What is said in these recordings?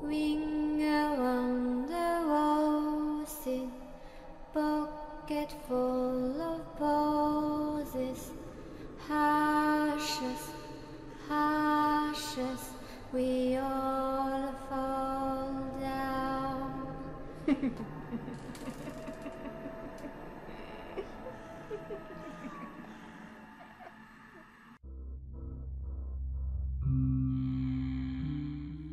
Ring around the roses, pocket full of posies. Ashes, ashes, we all fall down.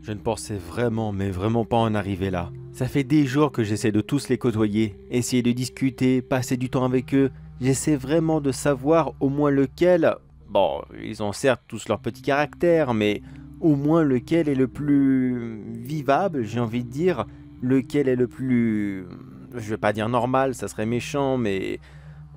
Je ne pensais vraiment, mais vraiment pas en arriver là. Ça fait des jours que j'essaie de tous les côtoyer, essayer de discuter, passer du temps avec eux. J'essaie vraiment de savoir au moins lequel... Bon, ils ont certes tous leur petit caractère, mais au moins lequel est le plus vivable, j'ai envie de dire. Lequel est le plus... Je vais pas dire normal, ça serait méchant, mais...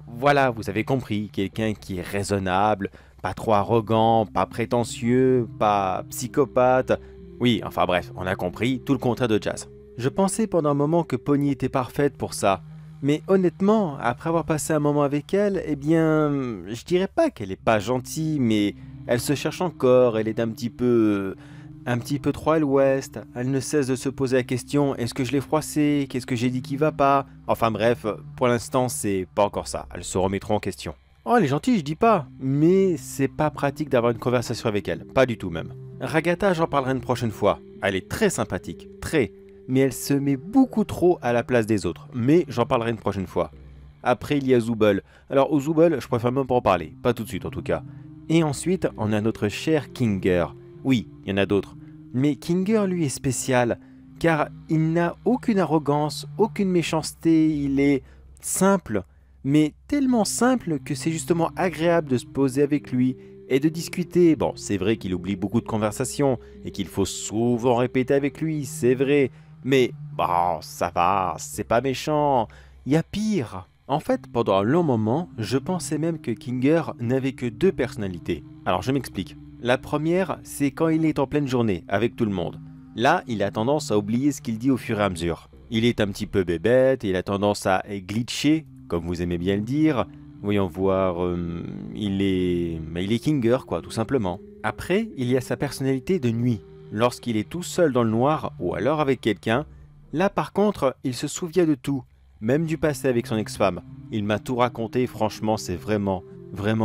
Voilà, vous avez compris, quelqu'un qui est raisonnable, pas trop arrogant, pas prétentieux, pas psychopathe. Oui, enfin bref, on a compris, tout le contraire de Jazz. Je pensais pendant un moment que Pony était parfaite pour ça. Mais honnêtement, après avoir passé un moment avec elle, eh bien, je dirais pas qu'elle est pas gentille, mais elle se cherche encore, elle est un petit peu trop à l'ouest. Elle ne cesse de se poser la question, est-ce que je l'ai froissée? Qu'est-ce que j'ai dit qui va pas? Enfin bref, pour l'instant, c'est pas encore ça. Elles se remettront en question. Oh, elle est gentille, je dis pas, mais c'est pas pratique d'avoir une conversation avec elle, pas du tout même. Ragata, j'en parlerai une prochaine fois. Elle est très sympathique, très, mais elle se met beaucoup trop à la place des autres, mais j'en parlerai une prochaine fois. Après, il y a Zooble. Alors, au Zooble, je préfère même pas en parler, pas tout de suite en tout cas. Et ensuite, on a notre cher Kinger. Oui, il y en a d'autres. Mais Kinger, lui, est spécial, car il n'a aucune arrogance, aucune méchanceté, il est simple, mais tellement simple que c'est justement agréable de se poser avec lui et de discuter. Bon, c'est vrai qu'il oublie beaucoup de conversations et qu'il faut souvent répéter avec lui, c'est vrai, mais bon, ça va, c'est pas méchant, il y a pire. En fait, pendant un long moment, je pensais même que Kinger n'avait que deux personnalités. Alors je m'explique. La première, c'est quand il est en pleine journée, avec tout le monde. Là, il a tendance à oublier ce qu'il dit au fur et à mesure. Il est un petit peu bébête, il a tendance à glitcher, comme vous aimez bien le dire. Voyons voir, il est Kinger, quoi, tout simplement. Après, il y a sa personnalité de nuit. Lorsqu'il est tout seul dans le noir, ou alors avec quelqu'un, là par contre, il se souvient de tout, même du passé avec son ex-femme. Il m'a tout raconté, franchement, c'est vraiment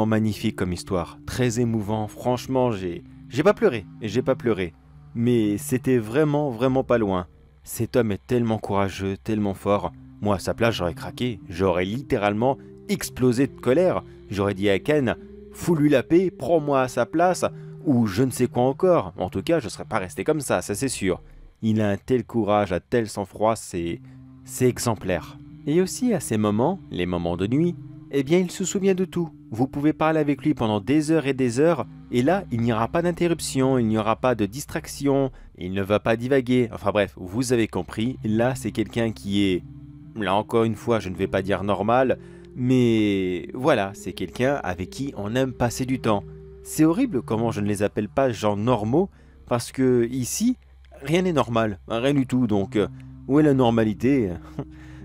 magnifique comme histoire. Très émouvant, franchement, j'ai pas pleuré, et j'ai pas pleuré. Mais c'était vraiment pas loin. Cet homme est tellement courageux, tellement fort. Moi, à sa place, j'aurais craqué. J'aurais littéralement explosé de colère. J'aurais dit à Ken, fous-lui la paix, prends-moi à sa place, ou je ne sais quoi encore. En tout cas, je ne serais pas resté comme ça c'est sûr. Il a un tel courage, un tel sang-froid, c'est exemplaire. Et aussi, à ces moments, les moments de nuit, eh bien, il se souvient de tout. Vous pouvez parler avec lui pendant des heures, et là, il n'y aura pas d'interruption, il n'y aura pas de distraction, il ne va pas divaguer. Enfin bref, vous avez compris, là, c'est quelqu'un qui est... Là encore une fois, je ne vais pas dire normal, mais voilà, c'est quelqu'un avec qui on aime passer du temps. C'est horrible comment je ne les appelle pas gens normaux, parce que ici, rien n'est normal, rien du tout, donc où est la normalité?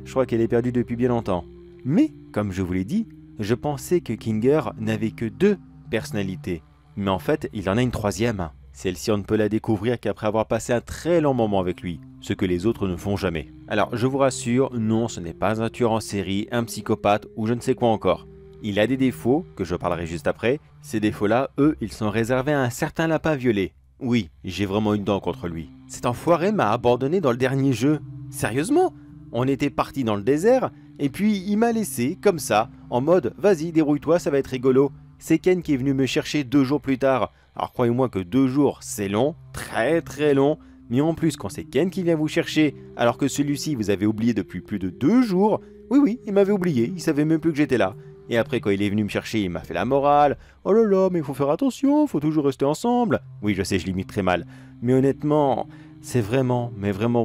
Je crois qu'elle est perdue depuis bien longtemps. Mais, comme je vous l'ai dit, je pensais que Kinger n'avait que deux personnalités. Mais en fait, il en a une troisième. Celle-ci, on ne peut la découvrir qu'après avoir passé un très long moment avec lui, ce que les autres ne font jamais. Alors, je vous rassure, non, ce n'est pas un tueur en série, un psychopathe ou je ne sais quoi encore. Il a des défauts, que je parlerai juste après. Ces défauts-là, eux, ils sont réservés à un certain lapin violet. Oui, j'ai vraiment une dent contre lui. Cet enfoiré m'a abandonné dans le dernier jeu. Sérieusement? On était parti dans le désert, et puis il m'a laissé, comme ça, en mode « Vas-y, débrouille-toi, ça va être rigolo ». C'est Ken qui est venu me chercher 2 jours plus tard. Alors croyez-moi que 2 jours, c'est long, très long. Mais en plus, quand c'est Ken qui vient vous chercher, alors que celui-ci vous avez oublié depuis plus de 2 jours, oui, il m'avait oublié, il savait même plus que j'étais là. Et après, quand il est venu me chercher, il m'a fait la morale. « Oh là là, mais il faut faire attention, faut toujours rester ensemble. » Oui, je sais, je limite très mal. Mais honnêtement, c'est vraiment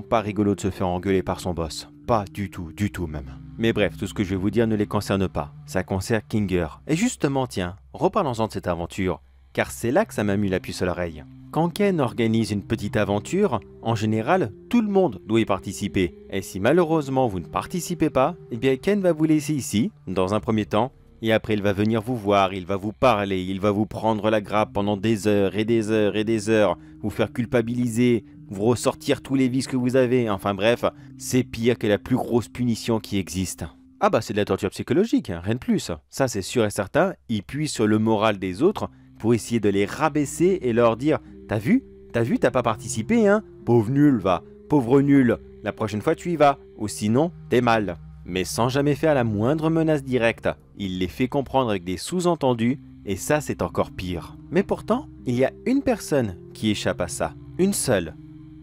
pas rigolo de se faire engueuler par son boss. Pas du tout même. Mais bref, tout ce que je vais vous dire ne les concerne pas. Ça concerne Kinger. Et justement, tiens, reparlons-en de cette aventure, car c'est là que ça m'a mis la puce à l'oreille. Quand Ken organise une petite aventure, en général, tout le monde doit y participer. Et si malheureusement vous ne participez pas, eh bien Ken va vous laisser ici, dans un premier temps, et après il va venir vous voir, il va vous parler, il va vous prendre la grappe pendant des heures, vous faire culpabiliser, vous ressortir tous les vices que vous avez. Enfin bref, c'est pire que la plus grosse punition qui existe. Ah bah c'est de la torture psychologique, hein, rien de plus. Ça c'est sûr et certain, ils puisent sur le moral des autres pour essayer de les rabaisser et leur dire « T'as vu, t'as pas participé, hein? Pauvre nul, va, pauvre nul, la prochaine fois tu y vas, ou sinon t'es mal. » Mais sans jamais faire la moindre menace directe, il les fait comprendre avec des sous-entendus, et ça c'est encore pire. Mais pourtant, il y a une personne qui échappe à ça, une seule,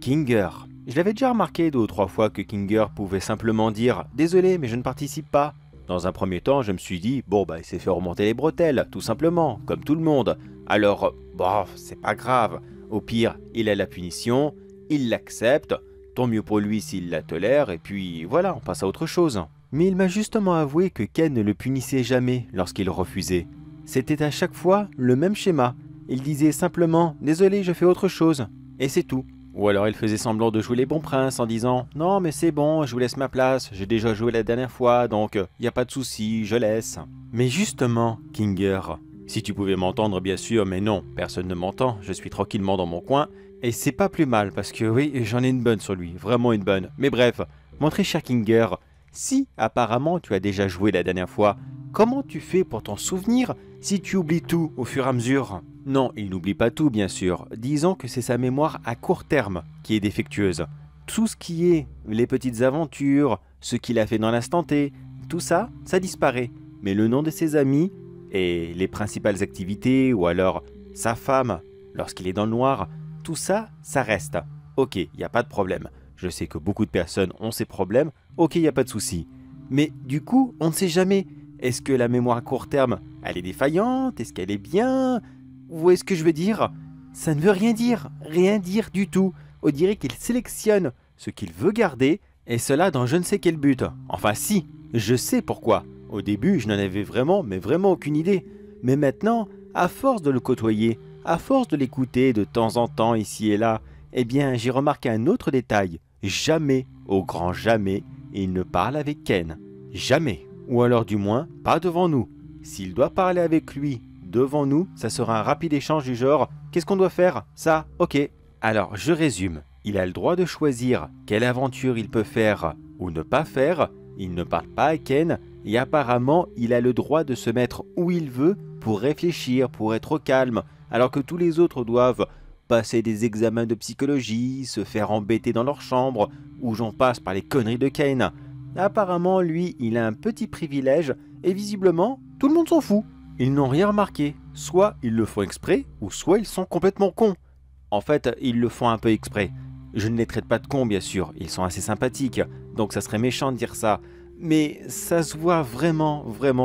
Kinger. Je l'avais déjà remarqué 2 ou 3 fois que Kinger pouvait simplement dire « Désolé, mais je ne participe pas ». Dans un premier temps, je me suis dit « Bon, bah il s'est fait remonter les bretelles, tout simplement, comme tout le monde. Alors, bon, c'est pas grave. Au pire, il a la punition, il l'accepte, tant mieux pour lui s'il la tolère, et puis voilà, on passe à autre chose. » Mais il m'a justement avoué que Ken ne le punissait jamais lorsqu'il refusait. C'était à chaque fois le même schéma. Il disait simplement « Désolé, je fais autre chose ». Et c'est tout. Ou alors il faisait semblant de jouer les bons princes en disant « Non mais c'est bon, je vous laisse ma place, j'ai déjà joué la dernière fois, donc y a pas de souci, je laisse. » Mais justement, Kinger, si tu pouvais m'entendre bien sûr, mais non, personne ne m'entend, je suis tranquillement dans mon coin, et c'est pas plus mal parce que oui, j'en ai une bonne sur lui, vraiment une bonne. Mais bref, mon très cher Kinger, si apparemment tu as déjà joué la dernière fois, comment tu fais pour t'en souvenir si tu oublies tout au fur et à mesure ? Non, il n'oublie pas tout bien sûr, disons que c'est sa mémoire à court terme qui est défectueuse. Tout ce qui est les petites aventures, ce qu'il a fait dans l'instant T, tout ça, ça disparaît. Mais le nom de ses amis et les principales activités ou alors sa femme lorsqu'il est dans le noir, tout ça, ça reste. Ok, il n'y a pas de problème. Je sais que beaucoup de personnes ont ces problèmes, ok, il n'y a pas de souci. Mais du coup, on ne sait jamais. Est-ce que la mémoire à court terme, elle est défaillante? Est-ce qu'elle est bien? Vous voyez ce que je veux dire? Ça ne veut rien dire du tout. On dirait qu'il sélectionne ce qu'il veut garder, et cela dans je ne sais quel but. Enfin si, je sais pourquoi. Au début, je n'en avais vraiment aucune idée. Mais maintenant, à force de le côtoyer, à force de l'écouter de temps en temps ici et là, eh bien j'ai remarqué un autre détail. Jamais, au grand jamais, il ne parle avec Ken. Jamais. Ou alors du moins, pas devant nous. S'il doit parler avec lui devant nous, ça sera un rapide échange du genre « Qu'est-ce qu'on doit faire? Ça, ok. » Alors, je résume. Il a le droit de choisir quelle aventure il peut faire ou ne pas faire. Il ne parle pas à Ken et apparemment, il a le droit de se mettre où il veut pour réfléchir, pour être au calme, alors que tous les autres doivent passer des examens de psychologie, se faire embêter dans leur chambre, ou j'en passe par les conneries de Ken. Apparemment, lui, il a un petit privilège et visiblement, tout le monde s'en fout. Ils n'ont rien remarqué. Soit ils le font exprès, ou soit ils sont complètement cons. En fait, ils le font un peu exprès. Je ne les traite pas de cons, bien sûr. Ils sont assez sympathiques, donc ça serait méchant de dire ça. Mais ça se voit vraiment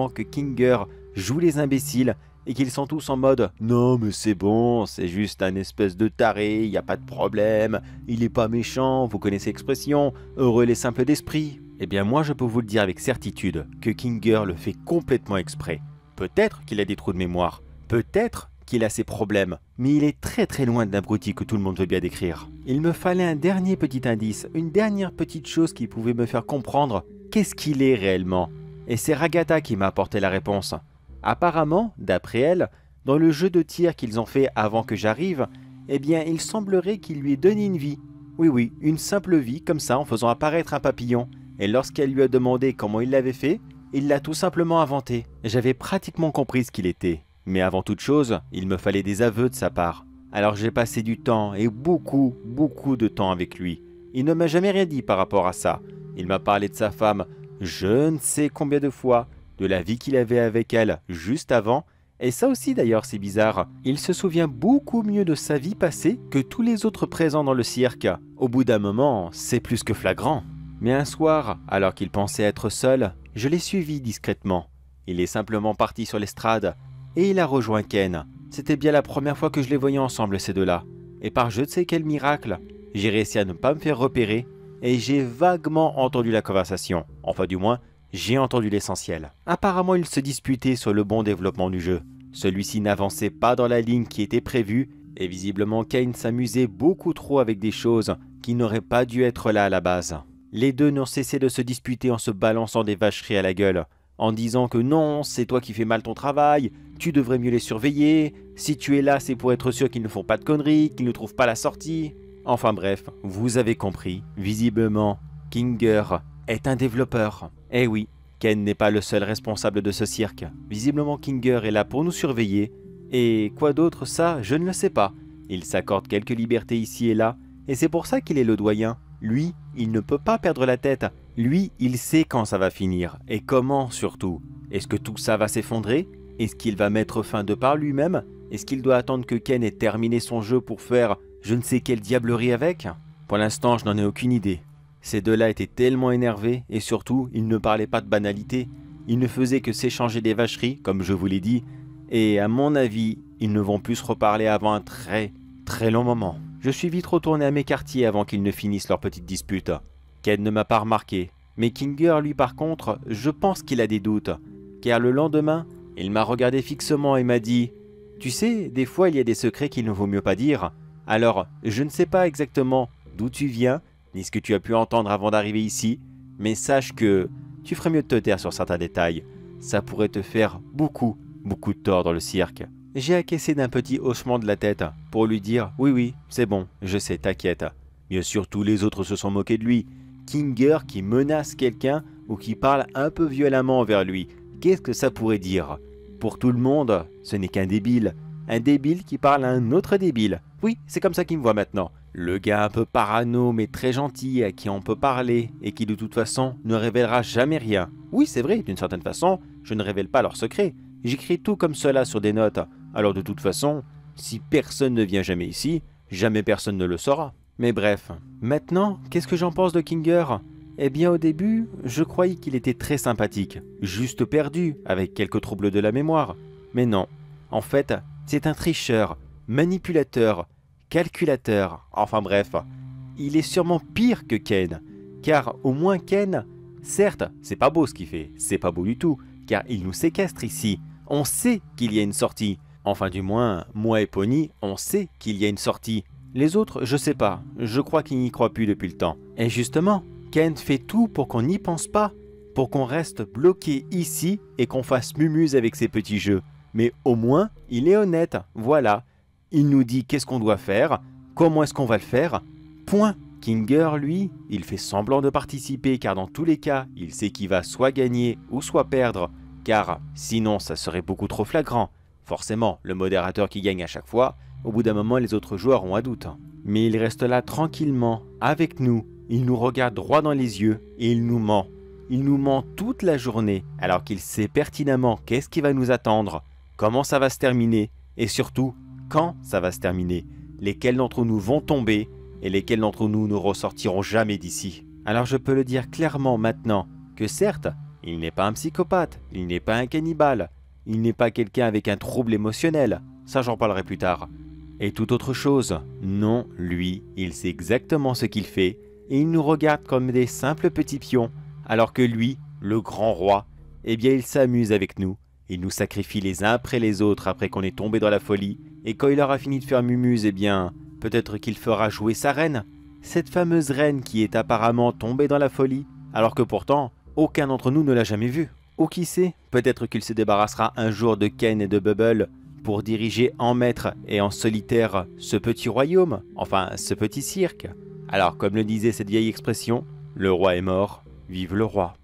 que Kinger joue les imbéciles et qu'ils sont tous en mode « Non, mais c'est bon, c'est juste un espèce de taré, il n'y a pas de problème, il n'est pas méchant, vous connaissez l'expression, heureux les simples d'esprit. » Eh bien moi, je peux vous le dire avec certitude que Kinger le fait complètement exprès. Peut-être qu'il a des trous de mémoire, peut-être qu'il a ses problèmes, mais il est très loin de l'abruti que tout le monde veut bien décrire. Il me fallait un dernier petit indice, une dernière petite chose qui pouvait me faire comprendre qu'est-ce qu'il est réellement. Et c'est Ragatha qui m'a apporté la réponse. Apparemment, d'après elle, dans le jeu de tir qu'ils ont fait avant que j'arrive, eh bien il semblerait qu'il lui ait donné une vie. Oui, une simple vie, comme ça, en faisant apparaître un papillon. Et lorsqu'elle lui a demandé comment il l'avait fait, il l'a tout simplement inventé. J'avais pratiquement compris ce qu'il était. Mais avant toute chose, il me fallait des aveux de sa part. Alors j'ai passé du temps, et beaucoup de temps avec lui. Il ne m'a jamais rien dit par rapport à ça. Il m'a parlé de sa femme, je ne sais combien de fois, de la vie qu'il avait avec elle juste avant. Et ça aussi d'ailleurs c'est bizarre. Il se souvient beaucoup mieux de sa vie passée que tous les autres présents dans le cirque. Au bout d'un moment, c'est plus que flagrant. Mais un soir, alors qu'il pensait être seul, je l'ai suivi discrètement. Il est simplement parti sur l'estrade et il a rejoint Ken. C'était bien la première fois que je les voyais ensemble ces deux-là. Et par je ne sais quel miracle, j'ai réussi à ne pas me faire repérer et j'ai vaguement entendu la conversation. Enfin du moins, j'ai entendu l'essentiel. Apparemment, ils se disputaient sur le bon développement du jeu. Celui-ci n'avançait pas dans la ligne qui était prévue et visiblement Kane s'amusait beaucoup trop avec des choses qui n'auraient pas dû être là à la base. Les deux n'ont cessé de se disputer en se balançant des vacheries à la gueule, en disant que non, c'est toi qui fais mal ton travail, tu devrais mieux les surveiller, si tu es là c'est pour être sûr qu'ils ne font pas de conneries, qu'ils ne trouvent pas la sortie. Enfin bref, vous avez compris, visiblement, Kinger est un développeur. Eh oui, Ken n'est pas le seul responsable de ce cirque. Visiblement Kinger est là pour nous surveiller. Et quoi d'autre, ça, je ne le sais pas. Il s'accorde quelques libertés ici et là, et c'est pour ça qu'il est le doyen. Lui, il ne peut pas perdre la tête. Lui, il sait quand ça va finir, et comment surtout. Est-ce que tout ça va s'effondrer? Est-ce qu'il va mettre fin de par lui-même? Est-ce qu'il doit attendre que Ken ait terminé son jeu pour faire je ne sais quelle diablerie avec? Pour l'instant, je n'en ai aucune idée. Ces deux-là étaient tellement énervés, et surtout, ils ne parlaient pas de banalité. Ils ne faisaient que s'échanger des vacheries, comme je vous l'ai dit, et à mon avis, ils ne vont plus se reparler avant un très long moment. Je suis vite retourné à mes quartiers avant qu'ils ne finissent leur petite dispute. Ken ne m'a pas remarqué, mais Kinger, lui par contre, je pense qu'il a des doutes, car le lendemain, il m'a regardé fixement et m'a dit « Tu sais, des fois il y a des secrets qu'il ne vaut mieux pas dire, alors je ne sais pas exactement d'où tu viens, ni ce que tu as pu entendre avant d'arriver ici, mais sache que tu ferais mieux de te taire sur certains détails, ça pourrait te faire beaucoup de tort dans le cirque. » J'ai acquiescé d'un petit hochement de la tête pour lui dire « Oui, c'est bon, je sais, t'inquiète. » Bien sûr, tous les autres se sont moqués de lui. Kinger qui menace quelqu'un ou qui parle un peu violemment envers lui, qu'est-ce que ça pourrait dire? Pour tout le monde, ce n'est qu'un débile. Un débile qui parle à un autre débile. Oui, c'est comme ça qu'il me voit maintenant. Le gars un peu parano mais très gentil à qui on peut parler et qui de toute façon ne révélera jamais rien. Oui, c'est vrai, d'une certaine façon, je ne révèle pas leurs secrets. J'écris tout comme cela sur des notes. Alors de toute façon, si personne ne vient jamais ici, jamais personne ne le saura. Mais bref, maintenant, qu'est-ce que j'en pense de Kinger? Eh bien au début, je croyais qu'il était très sympathique, juste perdu, avec quelques troubles de la mémoire. Mais non, en fait, c'est un tricheur, manipulateur, calculateur, enfin bref. Il est sûrement pire que Ken, car au moins Ken, certes, c'est pas beau ce qu'il fait, c'est pas beau du tout, car il nous séquestre ici. On sait qu'il y a une sortie. Enfin du moins, moi et Pony, on sait qu'il y a une sortie. Les autres, je sais pas, je crois qu'ils n'y croient plus depuis le temps. Et justement, Ken fait tout pour qu'on n'y pense pas, pour qu'on reste bloqué ici et qu'on fasse mumuse avec ses petits jeux. Mais au moins, il est honnête, voilà. Il nous dit qu'est-ce qu'on doit faire, comment est-ce qu'on va le faire, point. Kinger, lui, il fait semblant de participer car dans tous les cas, il sait qu'il va soit gagner ou soit perdre, car sinon ça serait beaucoup trop flagrant. Forcément, le modérateur qui gagne à chaque fois, au bout d'un moment les autres joueurs ont un doute. Mais il reste là tranquillement, avec nous, il nous regarde droit dans les yeux et il nous ment. Il nous ment toute la journée alors qu'il sait pertinemment qu'est-ce qui va nous attendre, comment ça va se terminer et surtout quand ça va se terminer, lesquels d'entre nous vont tomber et lesquels d'entre nous ne ressortiront jamais d'ici. Alors je peux le dire clairement maintenant que certes, il n'est pas un psychopathe, il n'est pas un cannibale, il n'est pas quelqu'un avec un trouble émotionnel, ça j'en parlerai plus tard. Et toute autre chose, non, lui, il sait exactement ce qu'il fait et il nous regarde comme des simples petits pions, alors que lui, le grand roi, eh bien il s'amuse avec nous. Il nous sacrifie les uns après les autres après qu'on est tombé dans la folie, et quand il aura fini de faire mumuse, eh bien, peut-être qu'il fera jouer sa reine, cette fameuse reine qui est apparemment tombée dans la folie, alors que pourtant, aucun d'entre nous ne l'a jamais vue. Ou qui sait, peut-être qu'il se débarrassera un jour de Ken et de Bubble pour diriger en maître et en solitaire ce petit royaume, enfin ce petit cirque. Alors comme le disait cette vieille expression, le roi est mort, vive le roi.